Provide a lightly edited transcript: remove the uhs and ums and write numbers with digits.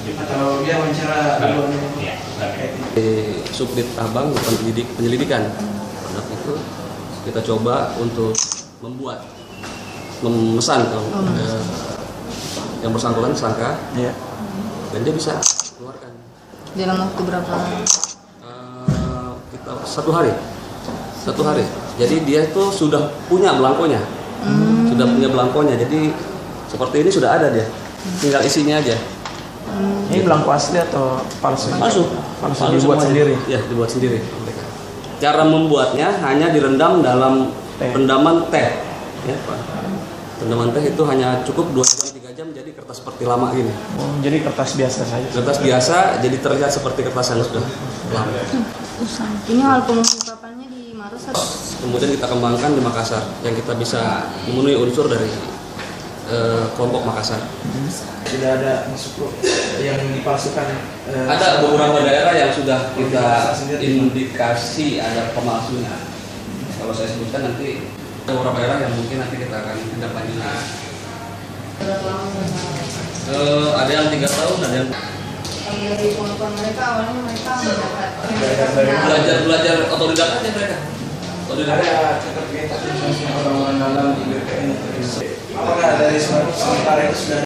Atau dia wawancara dulu? Iya. Di Subdit Abang penyelidikan. Nah, itu kita coba untuk memesan yang bersangkutan tersangka, dan dia bisa keluarkan dalam waktu berapa? kita satu hari. Jadi dia itu sudah punya belangkonya, jadi seperti ini sudah ada, dia tinggal isinya aja. Ini belangko asli atau palsu? Palsu Dibuat semuanya. sendiri? Ya, dibuat sendiri. Cara membuatnya hanya direndam dalam rendaman teh, ya, Pak. Rendaman teh itu hanya cukup 2 jam 3 jam, jadi kertas seperti lama gini. Oh, jadi kertas biasa saja? Kertas biasa, jadi terlihat seperti kertas yang sudah lama. Ini hal pengungkapannya di Maros atau? Kemudian kita kembangkan di Makassar, yang kita bisa memenuhi unsur dari kelompok Makassar. Tidak ada masuk yang dipalsukan? Ada beberapa daerah yang sudah kita indikasi ada pemalsunya. Kalau saya sebutkan nanti ada beberapa daerah yang mungkin nanti kita akan tindak lanjuti. Ada yang 3 tahun, ada yang Dari pengakuan mereka awalnya mereka mendapat belajar otodidak aja mereka. Ada keterkaitan orang-orang dalam di BPN? Apakah dari sementara itu sudah